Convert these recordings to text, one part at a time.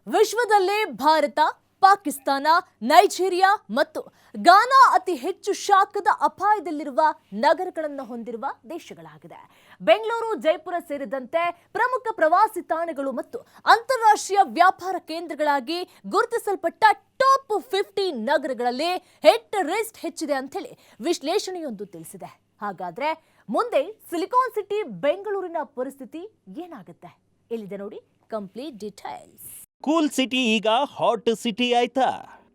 ವಿಶ್ವದಲ್ಲೇ ಭಾರತ, ಪಾಕಿಸ್ತಾನ, ನೈಜೀರಿಯಾ ಮತ್ತು ಗಾನಾ ಅತಿ ಹೆಚ್ಚು ಶಾಖದ ಅಪಾಯದಲ್ಲಿರುವ ನಗರಗಳನ್ನು ಹೊಂದಿರುವ ದೇಶಗಳಾಗಿದೆ. ಬೆಂಗಳೂರು, ಜೈಪುರ ಸೇರಿದಂತೆ ಪ್ರಮುಖ ಪ್ರವಾಸಿ ತಾಣಗಳು ಮತ್ತು ಅಂತಾರಾಷ್ಟ್ರೀಯ ವ್ಯಾಪಾರ ಕೇಂದ್ರಗಳಾಗಿ ಗುರುತಿಸಲ್ಪಟ್ಟ ಟಾಪ್ 50 ನಗರಗಳಲ್ಲಿ ಹಿಟ್ ರಿಸ್ಕ್ ಹೆಚ್ಚಿದೆ ಅಂತ ಹೇಳಿ ವಿಶ್ಲೇಷಣೆಯೊಂದು ತಿಳಿಸಿದೆ. ಹಾಗಾದ್ರೆ ಮುಂದೆ ಸಿಲಿಕಾನ್ ಸಿಟಿ ಬೆಂಗಳೂರಿನ ಪರಿಸ್ಥಿತಿ ಏನಾಗುತ್ತೆ? ಇಲ್ಲಿದೆ ನೋಡಿ ಕಂಪ್ಲೀಟ್ ಡೀಟೇಲ್ಸ್. ಕೂಲ್ ಸಿಟಿ ಈಗ ಹಾಟ್ ಸಿಟಿ ಆಯ್ತಾ?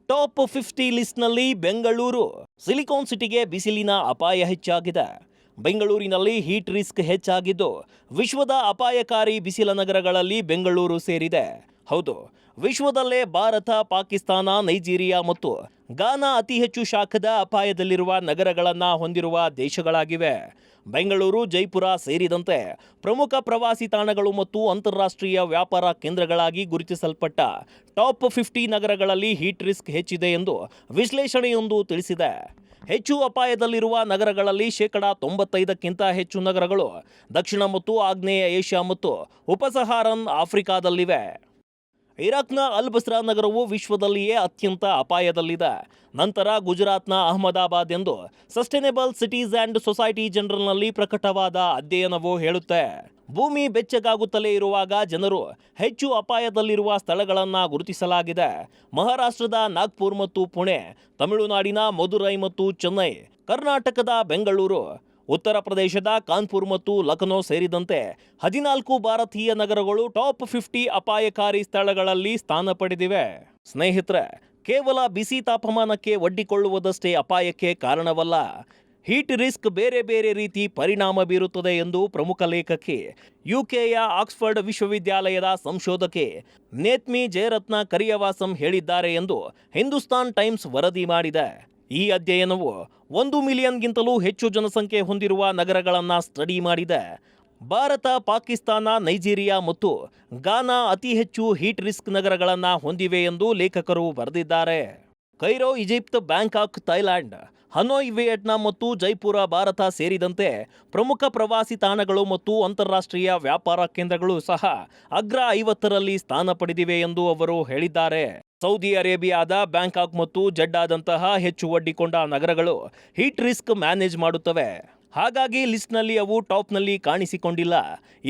ಟಾಪ್ 50 ಲಿಸ್ಟ್ನಲ್ಲಿ ಬೆಂಗಳೂರು. ಸಿಲಿಕಾನ್ ಸಿಟಿಗೆ ಬಿಸಿಲಿನ ಅಪಾಯ ಹೆಚ್ಚಾಗಿದೆ. ಬೆಂಗಳೂರಿನಲ್ಲಿ ಹೀಟ್ ರಿಸ್ಕ್ ಹೆಚ್ಚಾಗಿದ್ದು ವಿಶ್ವದ ಅಪಾಯಕಾರಿ ಬಿಸಿಲ ನಗರಗಳಲ್ಲಿ ಬೆಂಗಳೂರು ಸೇರಿದೆ. ಹೌದು, ವಿಶ್ವದಲ್ಲೇ ಭಾರತ, ಪಾಕಿಸ್ತಾನ, ನೈಜೀರಿಯಾ ಮತ್ತು ಗಾನಾ ಅತಿ ಹೆಚ್ಚು ಶಾಖದ ಅಪಾಯದಲ್ಲಿರುವ ನಗರಗಳನ್ನು ಹೊಂದಿರುವ ದೇಶಗಳಾಗಿವೆ. ಬೆಂಗಳೂರು, ಜೈಪುರ ಸೇರಿದಂತೆ ಪ್ರಮುಖ ಪ್ರವಾಸಿ ತಾಣಗಳು ಮತ್ತು ಅಂತಾರಾಷ್ಟ್ರೀಯ ವ್ಯಾಪಾರ ಕೇಂದ್ರಗಳಾಗಿ ಗುರುತಿಸಲ್ಪಟ್ಟ ಟಾಪ್ 50 ನಗರಗಳಲ್ಲಿ ಹೀಟ್ ರಿಸ್ಕ್ ಹೆಚ್ಚಿದೆ ಎಂದು ವಿಶ್ಲೇಷಣೆಯೊಂದು ತಿಳಿಸಿದೆ. ಹೆಚ್ಚು ಅಪಾಯದಲ್ಲಿರುವ ನಗರಗಳಲ್ಲಿ 95%ಕ್ಕಿಂತ ಹೆಚ್ಚು ನಗರಗಳು ದಕ್ಷಿಣ ಮತ್ತು ಆಗ್ನೇಯ ಏಷ್ಯಾ ಮತ್ತು ಉಪಸಹಾರನ್ ಆಫ್ರಿಕಾದಲ್ಲಿವೆ. ಇರಾಕ್ನ ಅಲ್ ಬಸ್ರಾ ನಗರವು ವಿಶ್ವದಲ್ಲಿಯೇ ಅತ್ಯಂತ ಅಪಾಯದಲ್ಲಿದೆ. ನಂತರ ಗುಜರಾತ್ನ ಅಹಮದಾಬಾದ್ ಎಂದು ಸಸ್ಟೈನೇಬಲ್ ಸಿಟೀಸ್ ಆ್ಯಂಡ್ ಸೊಸೈಟಿ ಜನರಲ್ನಲ್ಲಿ ಪ್ರಕಟವಾದ ಅಧ್ಯಯನವು ಹೇಳುತ್ತೆ. ಭೂಮಿ ಬೆಚ್ಚಗಾಗುತ್ತಲೇ ಇರುವಾಗ ಜನರು ಹೆಚ್ಚು ಅಪಾಯದಲ್ಲಿರುವ ಸ್ಥಳಗಳನ್ನು ಗುರುತಿಸಲಾಗಿದೆ. ಮಹಾರಾಷ್ಟ್ರದ ನಾಗ್ಪುರ್ ಮತ್ತು ಪುಣೆ, ತಮಿಳುನಾಡಿನ ಮದುರೈ ಮತ್ತು ಚೆನ್ನೈ, ಕರ್ನಾಟಕದ ಬೆಂಗಳೂರು, ಉತ್ತರ ಪ್ರದೇಶದ ಕಾನ್ಪುರ್ ಮತ್ತು ಲಖನೌ ಸೇರಿದಂತೆ 14 ಭಾರತೀಯ ನಗರಗಳು ಟಾಪ್ 50 ಅಪಾಯಕಾರಿ ಸ್ಥಳಗಳಲ್ಲಿ ಸ್ಥಾನ ಪಡೆದಿವೆ. ಸ್ನೇಹಿತರೆ, ಕೇವಲ ಬಿಸಿ ತಾಪಮಾನಕ್ಕೆ ಒಡ್ಡಿಕೊಳ್ಳುವುದಷ್ಟೇ ಅಪಾಯಕ್ಕೆ ಕಾರಣವಲ್ಲ. ಹೀಟ್ ರಿಸ್ಕ್ ಬೇರೆ ಬೇರೆ ರೀತಿ ಪರಿಣಾಮ ಬೀರುತ್ತದೆ ಎಂದು ಪ್ರಮುಖ ಲೇಖಕಿ, ಯುಕೆಯ ಆಕ್ಸ್ಫರ್ಡ್ ವಿಶ್ವವಿದ್ಯಾಲಯದ ಸಂಶೋಧಕಿ ನೇತ್ಮಿ ಜಯರತ್ನ ಕರಿಯವಾಸಂ ಹೇಳಿದ್ದಾರೆ ಎಂದು ಹಿಂದೂಸ್ತಾನ್ ಟೈಮ್ಸ್ ವರದಿ ಮಾಡಿದೆ. ಈ ಅಧ್ಯಯನವು 1 ಮಿಲಿಯನ್ಗಿಂತಲೂ ಹೆಚ್ಚು ಜನಸಂಖ್ಯೆ ಹೊಂದಿರುವ ನಗರಗಳನ್ನು ಸ್ಟಡಿ ಮಾಡಿದೆ. ಭಾರತ, ಪಾಕಿಸ್ತಾನ, ನೈಜೀರಿಯಾ ಮತ್ತು ಗಾನಾ ಅತಿ ಹೆಚ್ಚು ಹೀಟ್ ರಿಸ್ಕ್ ನಗರಗಳನ್ನು ಹೊಂದಿವೆ ಎಂದು ಲೇಖಕರು ಬರೆದಿದ್ದಾರೆ. Cairo, Egypt, Bangkok, Thailand, Hanoi, Vietnam ಮತ್ತು ಜೈಪುರ, ಭಾರತ ಸೇರಿದಂತೆ ಪ್ರಮುಖ ಪ್ರವಾಸಿ ತಾಣಗಳು ಮತ್ತು ಅಂತಾರಾಷ್ಟ್ರೀಯ ವ್ಯಾಪಾರ ಕೇಂದ್ರಗಳು ಸಹ ಅಗ್ರ 50ರಲ್ಲಿ ಸ್ಥಾನ ಪಡೆದಿವೆ ಎಂದು ಅವರು ಹೇಳಿದ್ದಾರೆ. ಸೌದಿ ಅರೇಬಿಯಾದ ಬ್ಯಾಂಕಾಕ್ ಮತ್ತು ಜೆಡ್ಡಾದಂತಹ ಹೆಚ್ಚು ಒಡ್ಡಿಕೊಂಡ ನಗರಗಳು ಹೀಟ್ ರಿಸ್ಕ್ ಮ್ಯಾನೇಜ್ ಮಾಡುತ್ತವೆ. ಹಾಗಾಗಿ ಲಿಸ್ಟ್ನಲ್ಲಿ ಅವು ಟಾಪ್ನಲ್ಲಿ ಕಾಣಿಸಿಕೊಂಡಿಲ್ಲ.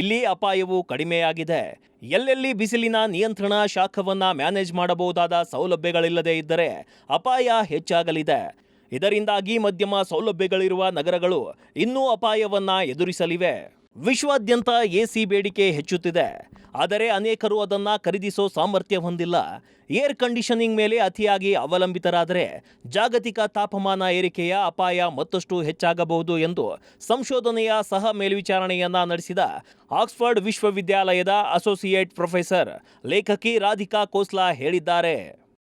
ಇಲ್ಲಿ ಅಪಾಯವು ಕಡಿಮೆಯಾಗಿದೆ. ಎಲ್ಲೆಲ್ಲಿ ಬಿಸಿಲಿನ ನಿಯಂತ್ರಣ, ಶಾಖವನ್ನು ಮ್ಯಾನೇಜ್ ಮಾಡಬಹುದಾದ ಸೌಲಭ್ಯಗಳಿಲ್ಲದೆ ಇದ್ದರೆ ಅಪಾಯ ಹೆಚ್ಚಾಗಲಿದೆ. ಇದರಿಂದಾಗಿ ಮಧ್ಯಮ ಸೌಲಭ್ಯಗಳಿರುವ ನಗರಗಳು ಇನ್ನೂ ಅಪಾಯವನ್ನ ಎದುರಿಸಲಿವೆ. ವಿಶ್ವಾದ್ಯಂತ ಎಸಿ ಬೇಡಿಕೆ ಹೆಚ್ಚುತ್ತಿದೆ, ಆದರೆ ಅನೇಕರು ಅದನ್ನು ಖರೀದಿಸೋ ಸಾಮರ್ಥ್ಯ ಹೊಂದಿಲ್ಲ. ಏರ್ ಕಂಡೀಷನಿಂಗ್ ಮೇಲೆ ಅತಿಯಾಗಿ ಅವಲಂಬಿತರಾದರೆ ಜಾಗತಿಕ ತಾಪಮಾನ ಏರಿಕೆಯ ಅಪಾಯ ಮತ್ತಷ್ಟು ಹೆಚ್ಚಾಗಬಹುದು ಎಂದು ಸಂಶೋಧನೆಯ ಸಹ ಮೇಲ್ವಿಚಾರಣೆಯನ್ನ ನಡೆಸಿದ ಆಕ್ಸ್ಫರ್ಡ್ ವಿಶ್ವವಿದ್ಯಾಲಯದ ಅಸೋಸಿಯೇಟ್ ಪ್ರೊಫೆಸರ್ ಲೇಖಕಿ ರಾಧಿಕಾ ಖೋಸ್ಲಾ ಹೇಳಿದ್ದಾರೆ.